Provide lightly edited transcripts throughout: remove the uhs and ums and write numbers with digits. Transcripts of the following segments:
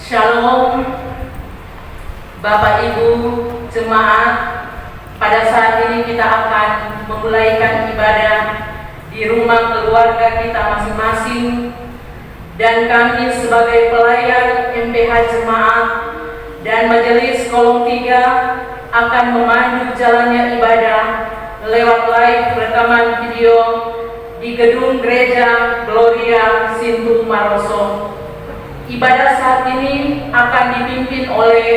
Shalom, Bapak Ibu jemaat. Pada saat ini kita akan memulaikan ibadah di rumah keluarga kita masing-masing, dan kami sebagai pelayan MPH Jemaat dan Majelis Kolom 3 akan memandu jalannya ibadah lewat live rekaman video di gedung Gereja Gloria Sintu Maroso. Ibadah saat ini akan dipimpin oleh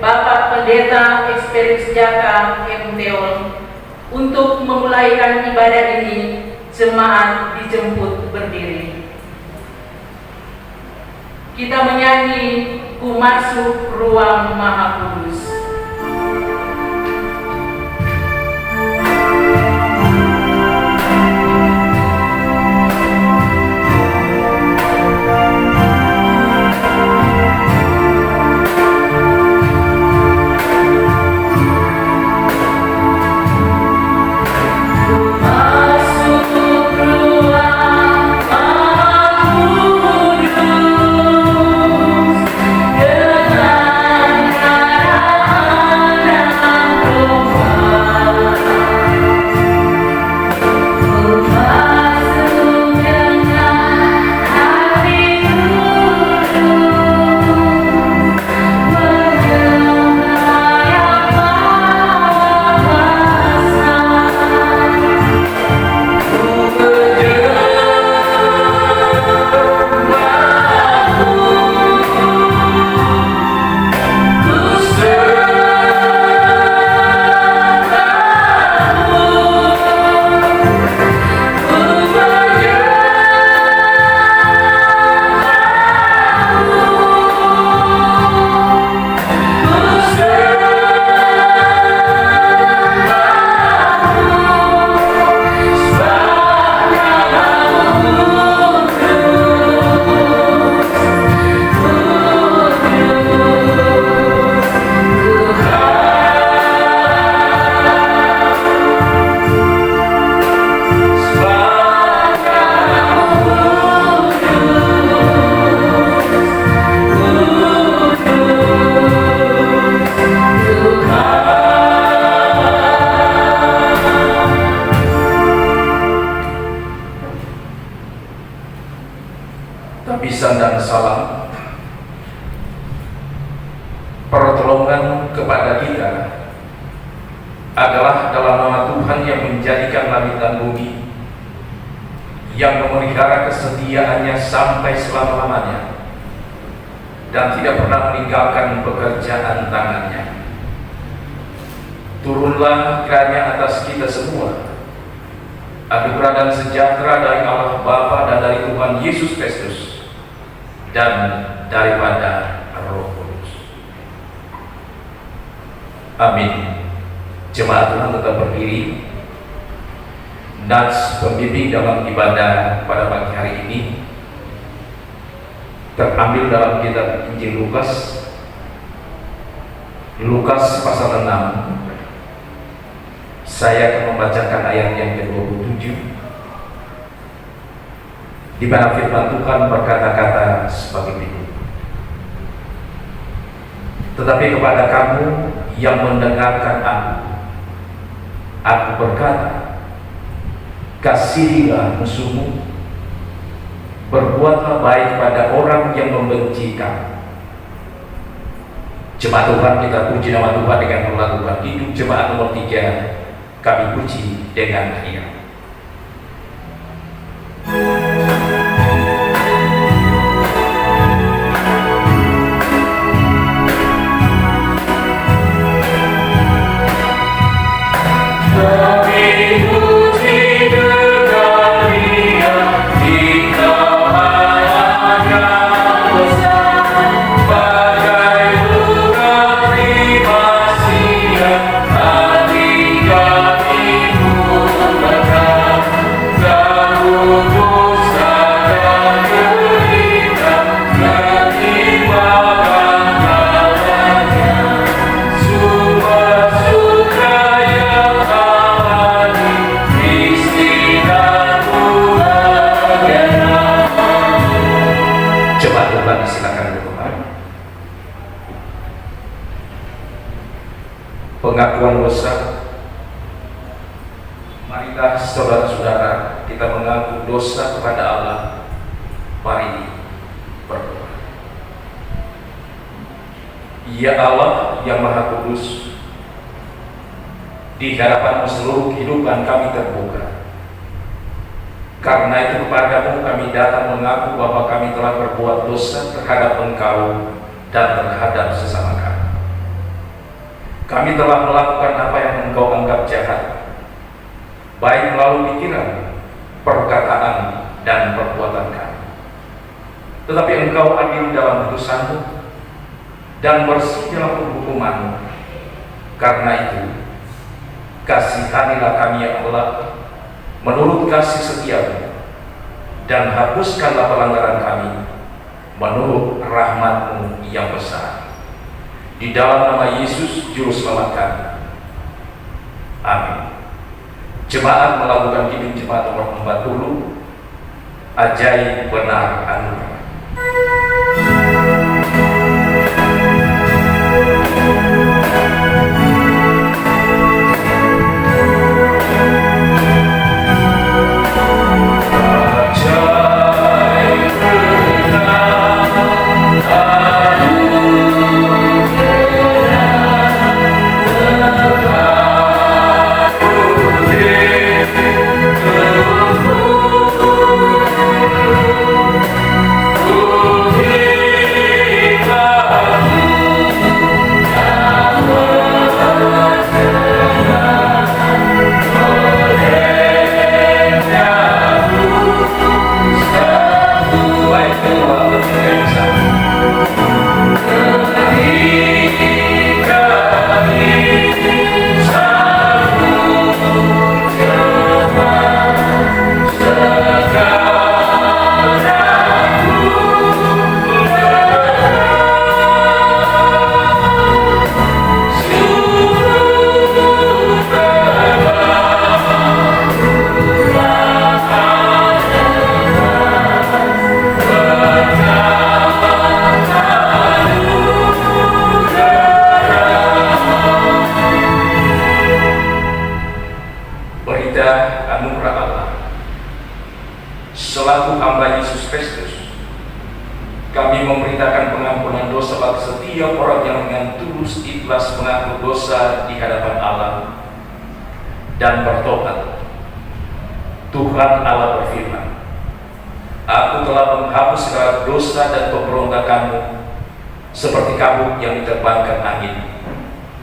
Bapak Pendeta Experience Jaka M. Teol. Untuk memulaikan ibadah ini, jemaat dijemput berdiri. Kita menyanyi "Ku Masuk Ruang Maha Kudus". Tabisan dan salam pertolongan kepada kita adalah dalam nama Tuhan yang menjadikan langit dan bumi, yang memelihara kesetiaannya sampai selama-lamanya dan tidak pernah meninggalkan pekerjaan tangannya. Turunlah kiranya atas kita semua anugerah dan sejahtera dari Allah Bapa dan dari Tuhan Yesus Kristus dan daripada Roh Kudus. Amin. Jemaat Tuhan tetap berdiri. Nats pembimbing dalam ibadah pada pagi hari ini terambil dalam kitab Injil Lukas pasal 6. Saya akan membacakan ayat yang ke-27, di mana firman Tuhan berkata-kata sebagai berikut. Tetapi kepada kamu yang mendengarkan aku berkata, kasihilah musuhmu, berbuatlah baik pada orang yang membenci kamu. Jemaat Tuhan, kita puji nama Tuhan dengan melakukan hidup. Jemaat nomor 3, kami puji dengan riang. pengakuan dosa. Marilah saudara-saudara kita mengaku dosa kepada Allah. Mari berdoa. Ya Allah yang Maha Kudus, di hadapan seluruh kehidupan kami terbuka. Karena itu kepadamu kami datang mengaku bahwa kami telah berbuat dosa terhadap Engkau dan terhadap sesama kami. Kami telah melakukan apa yang Engkau anggap jahat, baik melalui pikiran, perkataan, dan perbuatan kami. Tetapi Engkau adil dalam putusan-Mu dan bersih dalam hukuman-Mu. Karena itu, kasihanilah kami ya Allah menurut kasih setia-Mu, dan hapuskanlah pelanggaran kami menurut rahmat-Mu yang besar. Di dalam nama Yesus Juru Selamat kami. Amin. Jemaat melakukan kidung jemaat nomor 40, Ajaib Benar Anugerah. Anugerah Allah. Selaku hamba Yesus Kristus, kami memberitakan pengampunan dosa bagi setiap orang yang dengan tulus ikhlas mengaku dosa di hadapan Allah dan bertobat. Tuhan Allah berfirman, Aku telah menghapus segala dosa dan pemberontakanmu seperti kabut yang diterbangkan angin,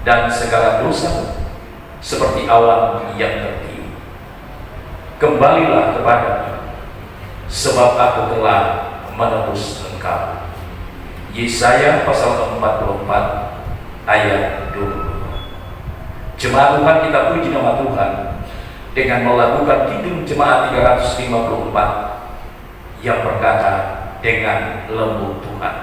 dan segala dosa seperti awan yang tertiup. Kembalilah kepadaku, sebab aku telah menebus engkau. Yesaya pasal 44 ayat 20. Jemaat Tuhan, kita puji nama Tuhan dengan melakukan kidung jemaat 354 yang berkata dengan lembut Tuhan.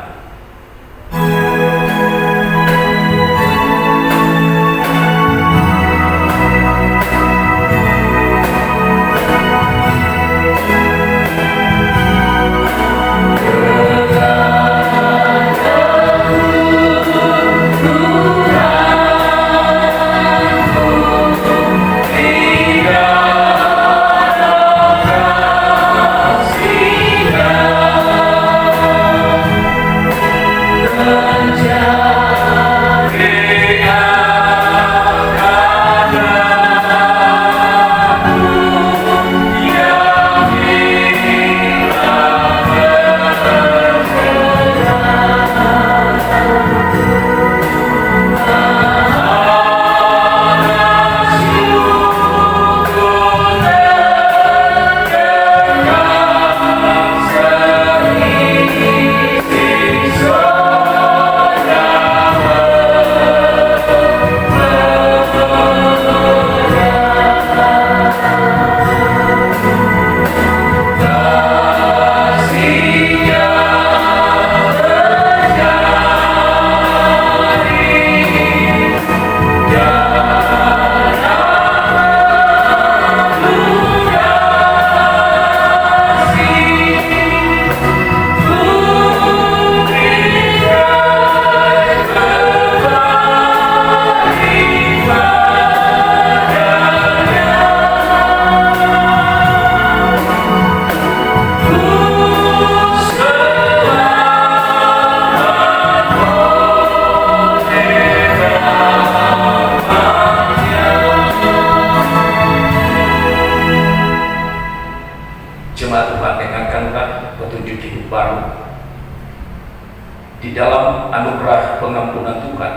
di dalam anugerah pengampunan Tuhan,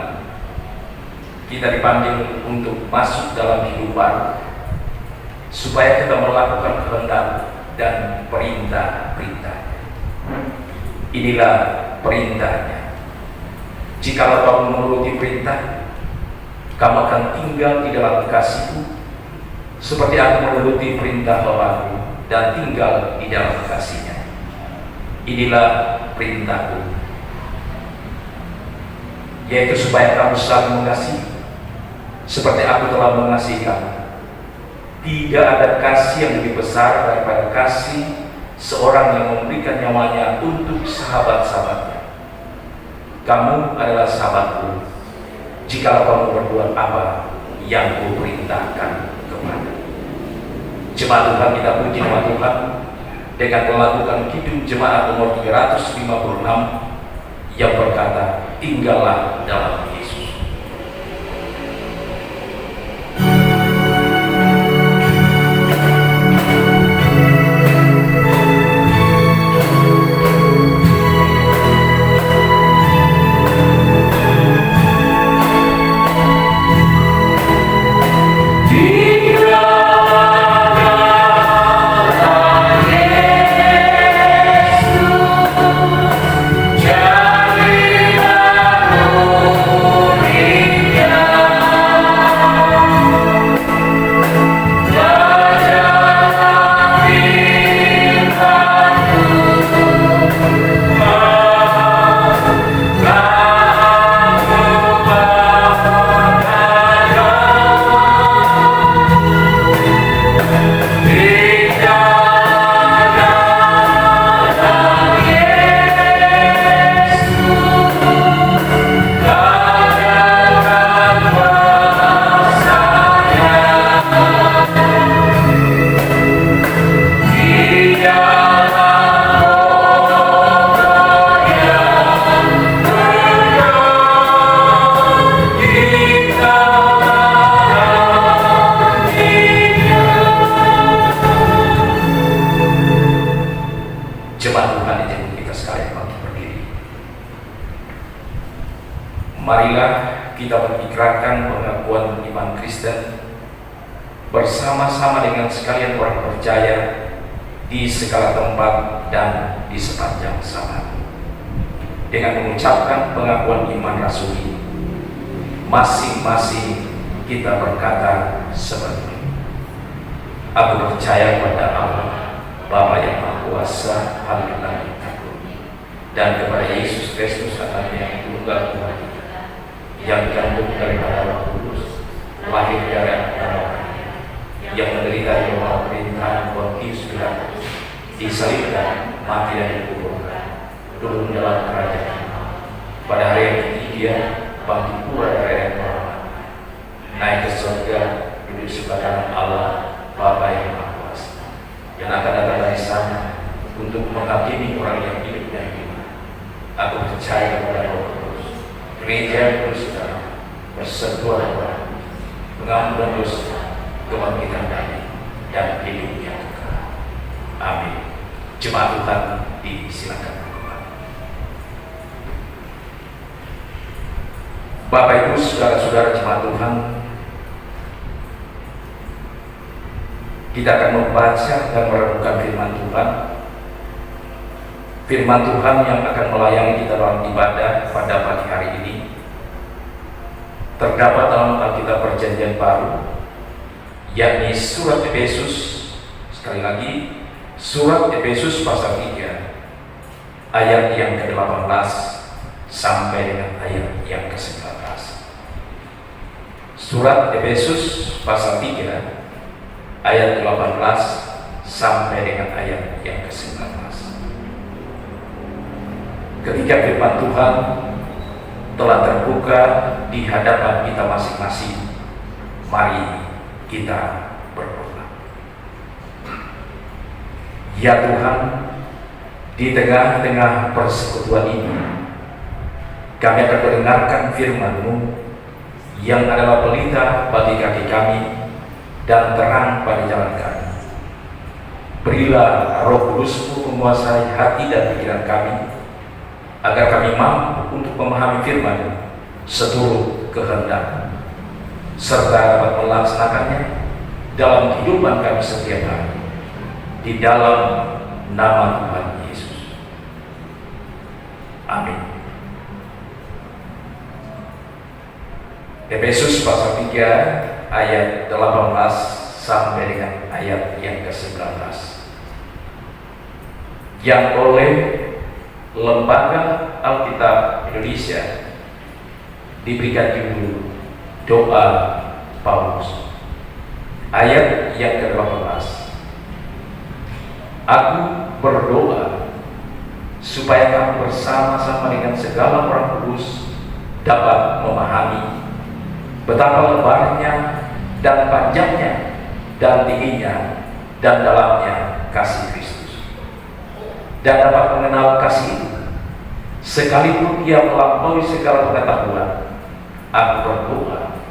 kita dipanggil untuk masuk dalam hidup baru, supaya kita melakukan kehendak dan perintah-perintahnya. Inilah perintahnya: jikalau kamu menuruti perintah, kamu akan tinggal di dalam kasih-Ku, seperti aku menuruti perintah Bapa-Ku dan tinggal di dalam kasih-Nya. Inilah perintah-Ku, yaitu supaya kamu saling mengasihi, seperti aku telah mengasihi kamu. Tidak ada kasih yang lebih besar daripada kasih seorang yang memberikan nyawanya untuk sahabat-sahabatnya. Kamu adalah sahabatku jikalau kamu berbuat apa yang Kuperintahkan kepada. Jemaat Tuhan, kita puji nama Tuhan dengan melakukan kidung jemaat nomor 356 yang berkata, tinggallah dalam Yesus. Marilah kita mengikrarkan pengakuan iman Kristen bersama-sama dengan sekalian orang percaya di segala tempat dan di sepanjang zaman. Dengan mengucapkan pengakuan iman rasuli, masing-masing kita berkata seperti ini: aku percaya kepada Allah, Bapa yang Maha Kuasa, Haleluya, dan kepada Yesus Kristus anaknya yang tunggal Tuhan, yang dikandung daripada Roh Kudus, lahir dari anak Maria, yang menderita di bawah pemerintahan Pontius Pilatus, disalibkan, mati dan dikuburkan, turun dalam kerajaan, pada hari yang ketiga bangkit pula dari yang orang, naik ke surga, duduk sebelah kanan Allah Bapa yang Maha Kuasa, yang akan datang dari sana untuk menghakimi orang yang hidup dan mati. Aku percaya kepada Roh Kudus, gereja Kristen, persekutuan rohani, pengampunan dosa, kebangkitan daging, dan hidup yang kekal. Amin. Jemaat Tuhan disilakan. Bapak Ibu, saudara-saudara jemaat Tuhan, kita akan membaca dan merenungkan firman Tuhan. Firman Tuhan yang akan melayani kita dalam ibadah pada pagi hari ini terdapat dalam Alkitab Perjanjian Baru, yakni surat Efesus. Sekali lagi, surat Efesus pasal 3 ayat yang ke-18 sampai dengan ayat yang ke-19. Surat Efesus pasal 3 ayat 18 sampai dengan ayat yang ke-19. Ketika firman Tuhan telah terbuka di hadapan kita masing-masing, mari kita berdoa. Ya Tuhan, di tengah-tengah persekutuan ini, kami akan mendengarkan firman-Mu yang adalah pelita bagi kaki kami dan terang pada jalan kami. Berilah Roh Kudus-Mu menguasai hati dan pikiran kami, agar kami kami mampu untuk memahami firman seturut kehendak, serta dapat melaksanakannya dalam kehidupan kami setiap hari, di dalam nama Tuhan Yesus. Amin. Efesus pasal 3 ayat 18 sampai dengan ayat yang ke-19, yang oleh Lembaga Alkitab Indonesia diberikan judul Doa Paulus. Ayat yang ke-18, aku berdoa supaya kamu bersama-sama dengan segala orang kudus dapat memahami betapa lebarnya dan panjangnya dan tingginya dan dalamnya kasih Kristus, dan dapat mengenal kasih itu sekalipun ia melampaui segala pengetahuan. Aku berdoa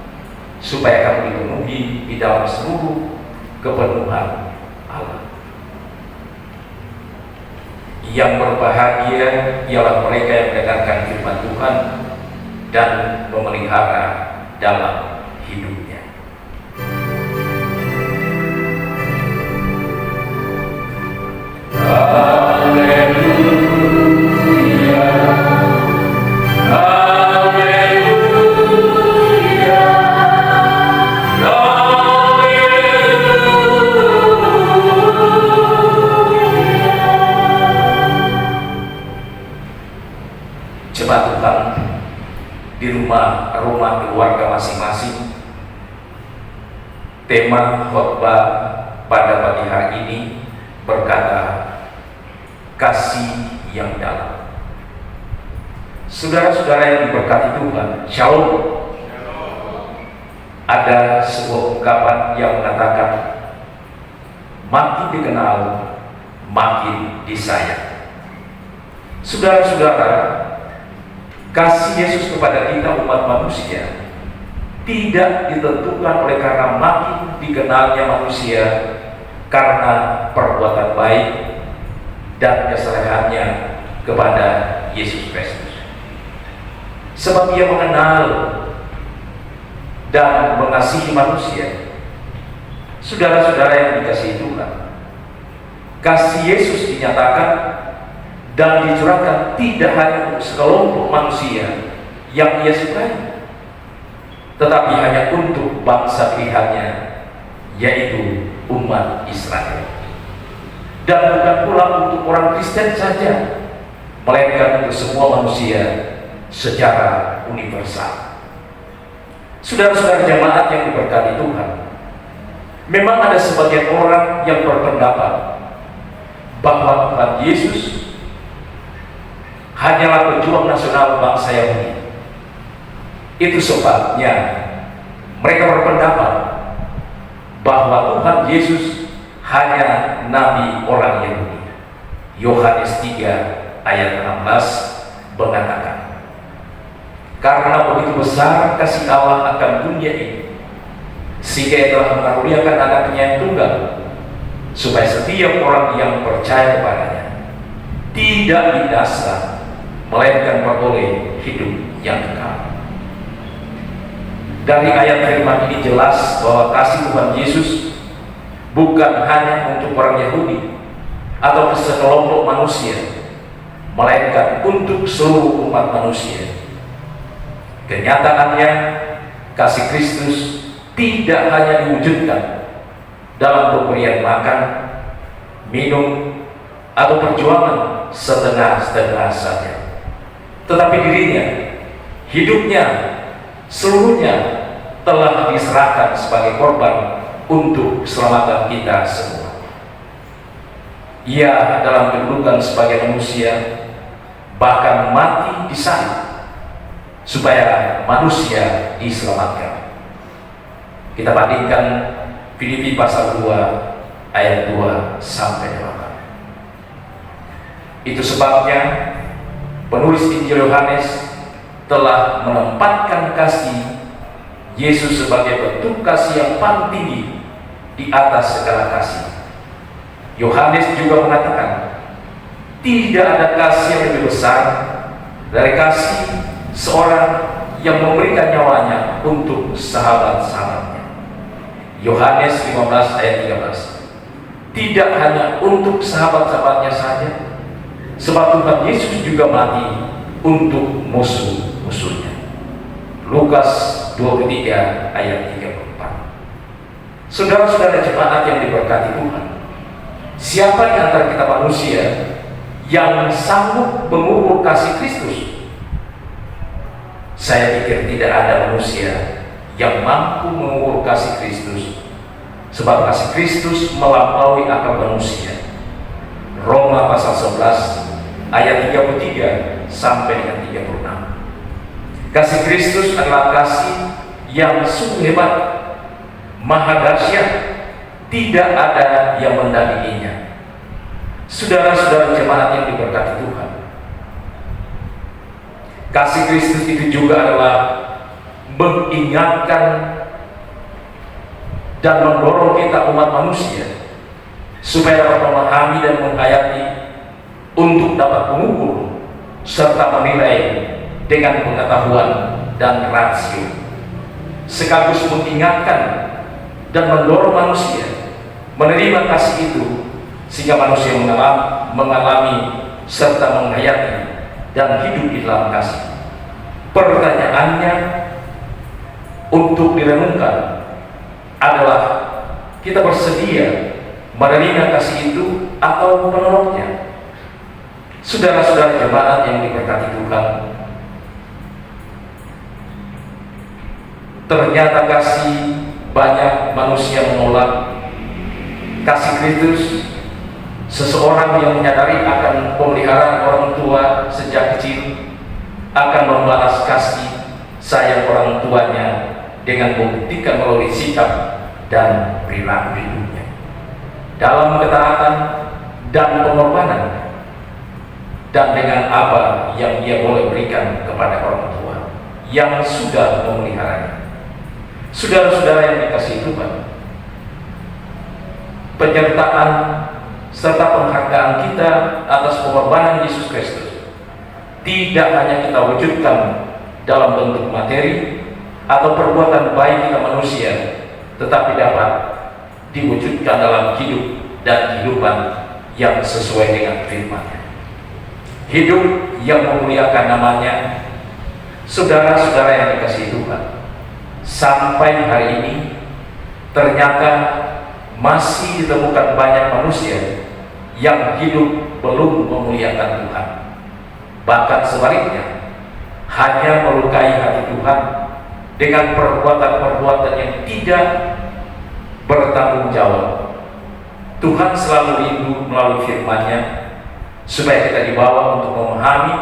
supaya kamu dipenuhi di dalam seluruh kepenuhan Allah. Yang berbahagia ialah mereka yang mendengarkan firman Tuhan dan memelihara dalam hidupnya. Jemaat Tuhan di rumah keluarga masing-masing, tema khotbah pada pagi hari ini berkata kasih yang dalam. Saudara-saudara yang diberkati Tuhan, Shalom. Ada sebuah ungkapan yang mengatakan makin dikenal makin disayang. Saudara-saudara, kasih Yesus kepada kita umat manusia tidak ditentukan oleh karena makin dikenalnya manusia karena perbuatan baik dan kesalehannya kepada Yesus Kristus. Sebab Ia mengenal dan mengasihi manusia. Saudara-saudara yang dikasihi Tuhan, kasih Yesus dinyatakan dan dicurahkan tidak hanya untuk sekelompok manusia yang Ia sukai, tetapi hanya untuk bangsa pilihannya, yaitu umat Israel. Dan bukan pula untuk orang Kristen saja, melainkan untuk semua manusia secara universal. Saudara-saudara jemaat yang diberkati Tuhan, memang ada sebagian orang yang berpendapat bahwa Tuhan Yesus hanyalah pejuang nasional bangsa Yahudi. Itu sebabnya mereka berpendapat bahwa Tuhan Yesus hanya nabi orang Yahudi. Yohanes 3 ayat 16 mengatakan, karena begitu besar kasih Allah akan dunia ini, sehingga Ia telah mengaruniakan anaknya yang tunggal, supaya setiap orang yang percaya kepadanya tidak binasa, melainkan beroleh hidup yang kekal. Dari ayat firman ini jelas bahwa kasih Tuhan Yesus bukan hanya untuk orang Yahudi atau sekelompok manusia, melainkan untuk seluruh umat manusia. Kenyataannya, kasih Kristus tidak hanya diwujudkan dalam pemberian makan, minum, atau perjuangan setengah-setengah saja, tetapi dirinya, hidupnya, seluruhnya telah diserahkan sebagai korban untuk keselamatan kita semua. Ia dalam kedudukan sebagai manusia bahkan mati di salib supaya manusia diselamatkan. Kita bandingkan Filipi pasal 2 ayat 2 sampai 8. Itu sebabnya penulis Injil Yohanes telah menempatkan kasih Yesus sebagai bentuk kasih yang paling tinggi di atas segala kasih. Yohanes juga mengatakan, tidak ada kasih yang lebih besar dari kasih seorang yang memberikan nyawanya untuk sahabat-sahabatnya. Yohanes 15 ayat 13. Tidak hanya untuk sahabat-sahabatnya saja, sebab Tuhan Yesus juga mati untuk musuh-musuhnya. Lukas 23 ayat 34. Saudara-saudara jemaat yang diberkati Tuhan, siapa di antara kita manusia yang sanggup mengukur kasih Kristus? Saya pikir tidak ada manusia yang mampu mengukur kasih Kristus, sebab kasih Kristus melampaui akal manusia. Roma pasal 11 ayat 33 sampai dengan 36. Kasih Kristus adalah kasih yang sungguh hebat, maha dahsyat, tidak ada yang mendandinginya. Saudara-saudara jemaat yang diberkati Tuhan, kasih Kristus itu juga adalah mengingatkan dan mendorong kita umat manusia supaya dapat memahami dan menghayati untuk dapat mengukur serta menilai dengan pengetahuan dan rasio, sekaligus mengingatkan dan mendorong manusia menerima kasih itu sehingga manusia mengalami serta menghayati dan hidup di dalam kasih. Pertanyaannya untuk direnungkan adalah, kita bersedia menerima kasih itu atau menolaknya? Saudara-saudara jemaat yang diberkati Tuhan, ternyata kasih banyak manusia menolak kasih Kristus. Seseorang yang menyadari akan pemeliharaan orang tua sejak kecil akan membalas kasih sayang orang tuanya dengan membuktikan melalui sikap dan perilaku hidupnya dalam ketaatan dan pengorbanan, dan dengan apa yang ia boleh berikan kepada orang tua yang sudah memeliharanya. Saudara-saudara yang dikasihi Tuhan, penyertaan serta penghargaan kita atas pengorbanan Yesus Kristus tidak hanya kita wujudkan dalam bentuk materi atau perbuatan baik kita manusia, tetapi dapat diwujudkan dalam hidup dan kehidupan yang sesuai dengan firman-Nya. Hidup yang memuliakan namanya. Saudara-saudara yang dikasihi Tuhan, sampai hari ini ternyata masih ditemukan banyak manusia yang hidup belum memuliakan Tuhan. Bahkan sebaliknya, hanya melukai hati Tuhan dengan perbuatan-perbuatan yang tidak bertanggung jawab. Tuhan selalu rindu melalui firman-Nya supaya kita dibawa untuk memahami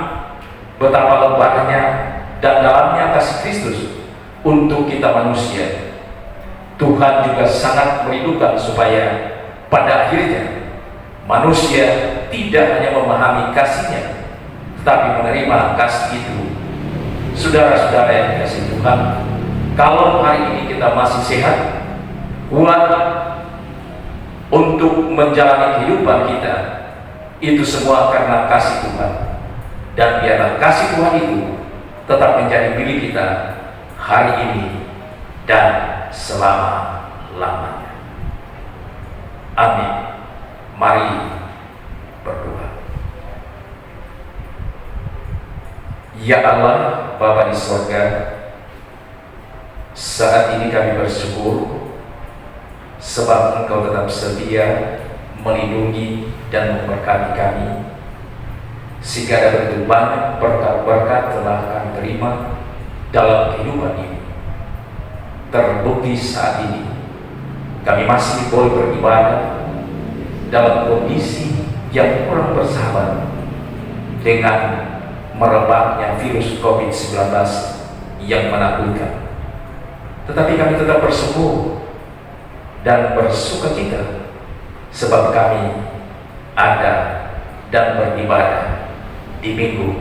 betapa lebarnya dan dalamnya kasih Kristus untuk kita manusia. Tuhan juga sangat merindukan supaya pada akhirnya manusia tidak hanya memahami kasih-Nya, tetapi menerima kasih itu. Saudara-saudara yang dikasihi Tuhan, kalau hari ini kita masih sehat, kuat untuk menjalani kehidupan kita, itu semua karena kasih Tuhan. Dan biarlah kasih Tuhan itu tetap menjadi milik kita hari ini dan selama-lamanya. Amin. Mari berdoa. Ya Allah, Bapa di surga, saat ini kami bersyukur sebab Engkau tetap setia melindungi dan memberkati kami, sehingga ada begitu banyak berkat-berkat telah kami terima dalam kehidupan ini. Terbukti saat ini kami masih boleh beribadah dalam kondisi yang kurang bersahabat dengan merebaknya virus COVID-19 yang menakutkan. Tetapi kami tetap bersyukur dan bersukacita sebab kami ada dan beribadah di minggu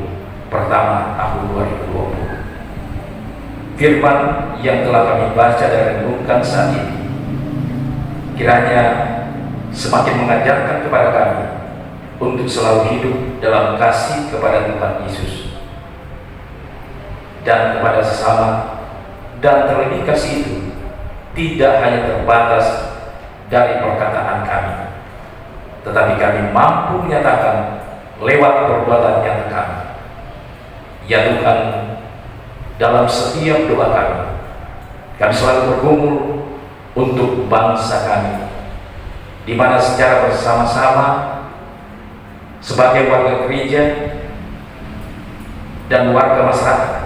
pertama tahun 2020. Firman yang telah kami baca dan renungkan saat ini kiranya semakin mengajarkan kepada kami untuk selalu hidup dalam kasih kepada Tuhan Yesus, dan kepada sesama, dan terlebih kasih itu tidak hanya terbatas dari perkataan kami, tetapi kami mampu menyatakan lewat perbuatan nyata kami. Ya Tuhan, dalam setiap doa kami selalu bergumul untuk bangsa kami, di mana secara bersama-sama sebagai warga gereja dan warga masyarakat,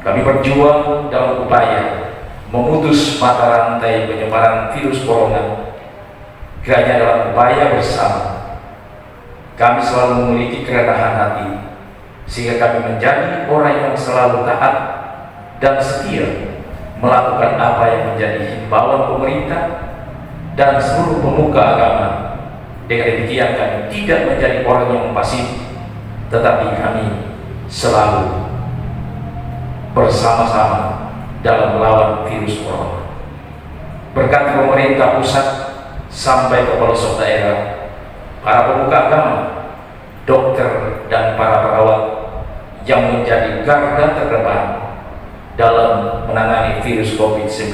kami berjuang dalam upaya memutus mata rantai penyebaran virus corona. Kiranya dalam upaya bersama, kami selalu memiliki kerendahan hati, sehingga kami menjadi orang yang selalu taat dan setia melakukan apa yang menjadi himbauan pemerintah dan seluruh pemuka agama. Dengan demikian kami tidak menjadi orang yang pasif, tetapi kami selalu bersama-sama dalam melawan virus corona. Berkati pemerintah pusat sampai ke pelosok daerah, para pemuka agama, dokter, dan para perawat yang menjadi garda terdepan dalam menangani virus COVID-19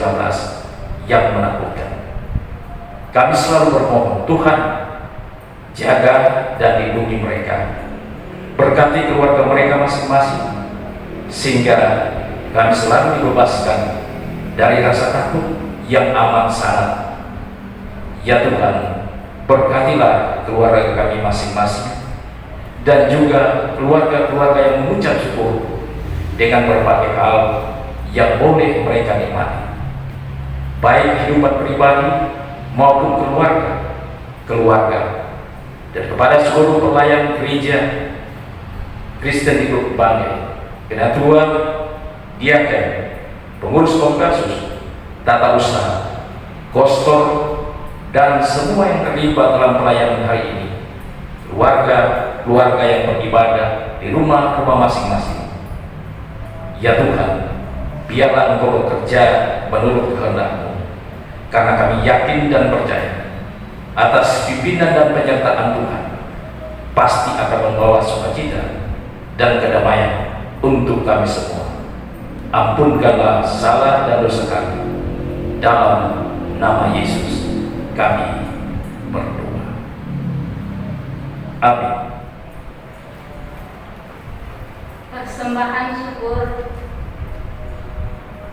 yang menakutkan. Kami selalu bermohon, Tuhan, jaga dan lindungi mereka, berkati keluarga mereka masing-masing, sehingga kami selalu dibebaskan dari rasa takut yang amat sangat. Ya Tuhan, berkatilah keluarga kami masing-masing, dan juga keluarga-keluarga yang mengucap syukur dengan berbagai hal yang boleh mereka nikmati, baik kehidupan pribadi maupun keluarga. Dan kepada seluruh pelayan gereja Kristen Hidup Banggai, ketua, diaken, pengurus Kopassus, tata usaha, kostor, dan semua yang terlibat dalam pelayanan hari ini, keluarga yang beribadah di rumah-rumah masing-masing. Ya Tuhan, biarlah Engkau bekerja menurut kehendak-Mu, karena kami yakin dan percaya atas pimpinan dan penyertaan Tuhan pasti akan membawa sukacita dan kedamaian untuk kami semua. Ampunkanlah salah dan dosa kami, dalam nama Yesus kami berdoa. Amin. Persembahan syukur.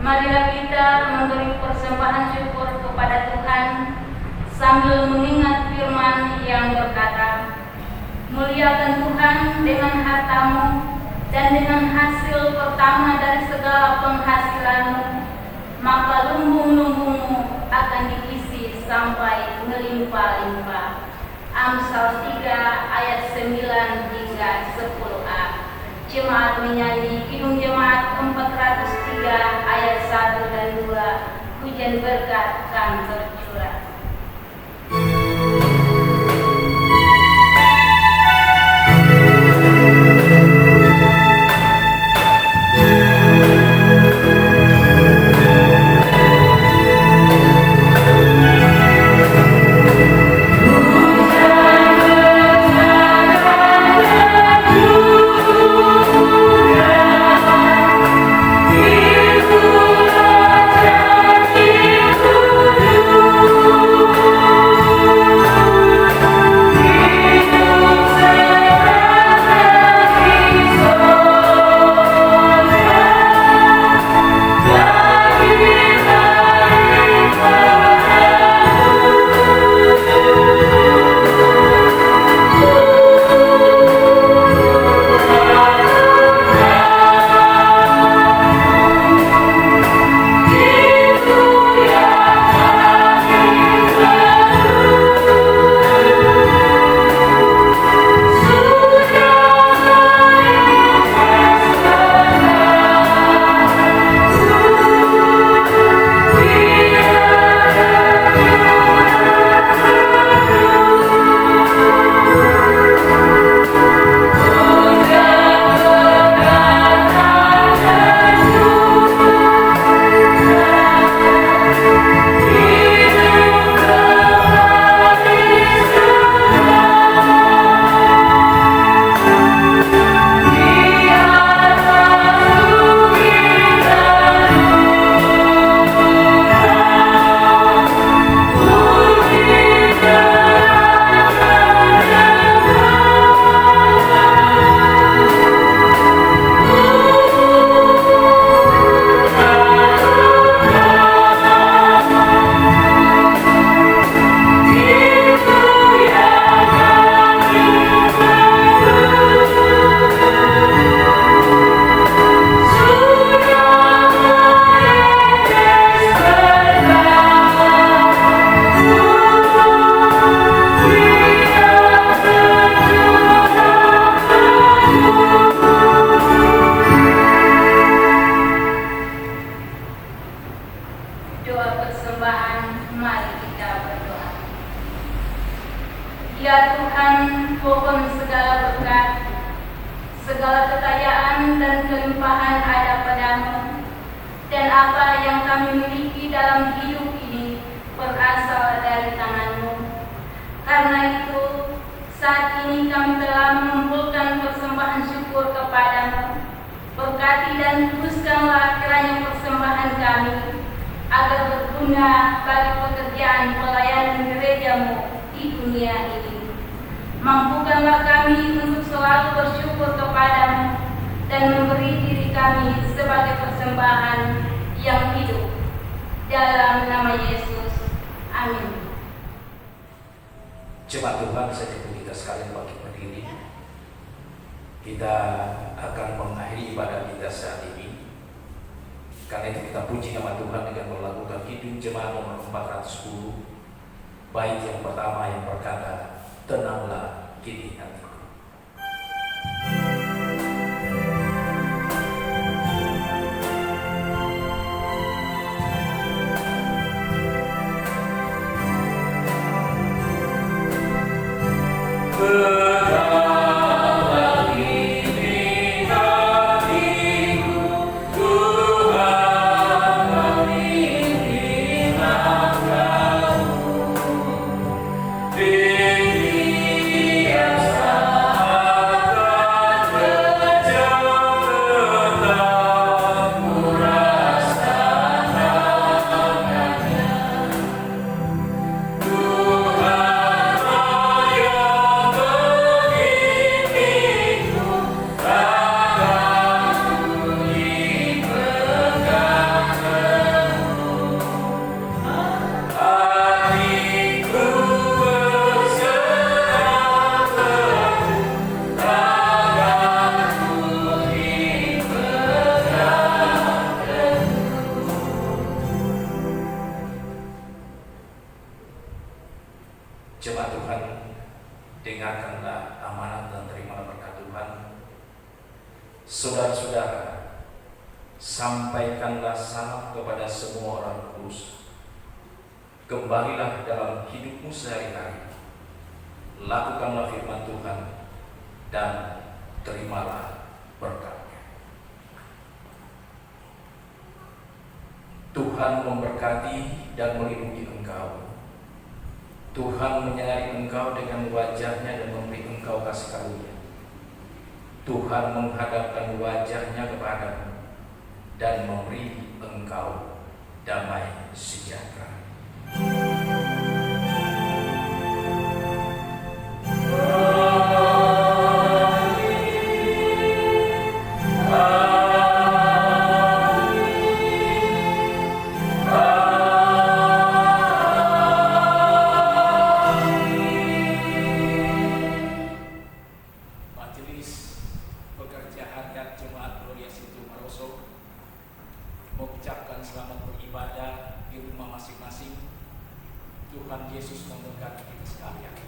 Marilah kita memberi persembahan syukur kepada Tuhan sambil mengingat firman yang berkata, muliakan Tuhan dengan hartamu dan dengan hasil pertama dari segala penghasilanmu, maka lumbung-lumbungmu akan diisi sampai melimpah-limpah. Amsal 3 ayat 9 hingga 10a. Jemaat menyanyi Kidung Jemaat 403 ayat 1 dan 2. Hujan berkat kan tercurah. Thank you. persembahan ada padamu, dan apa yang kami miliki dalam hidup ini berasal dari tangan-Mu. Karena itu, saat ini kami telah mengumpulkan persembahan syukur kepadamu. Berkati dan teruskanlah kiranya persembahan kami, agar berguna bagi pekerjaan pelayanan gereja-Mu di dunia ini. Mampukanlah kami untuk selalu bersyukur kepadamu dan memberi diri kami sebagai persembahan yang hidup. Dalam nama Yesus, amin. Jemaat Tuhan, saya jemput kita sekalian bangkit berdiri. Kita akan mengakhiri ibadah kita saat ini. Karena itu kita puji nama Tuhan dengan melakukan Kidung Jemaat nomor 410. Bait yang pertama yang berkata, tenanglah kini hatiku. Jemaat Tuhan, dengarkanlah amanat dan terimalah berkat Tuhan. Saudara-saudara, sampaikanlah salam kepada semua orang kudus. Kembalilah dalam hidupmu sehari-hari. Lakukanlah firman Tuhan dan terimalah berkat-Nya. Tuhan memberkati dan melindungi engkau. Tuhan menyinari engkau dengan wajah-Nya dan memberi engkau kasih karunia. Tuhan menghadapkan wajah-Nya kepadamu dan memberi engkau damai sejahtera. Mengucapkan selamat beribadah di rumah masing-masing. Tuhan Yesus memberkati kita sekalian.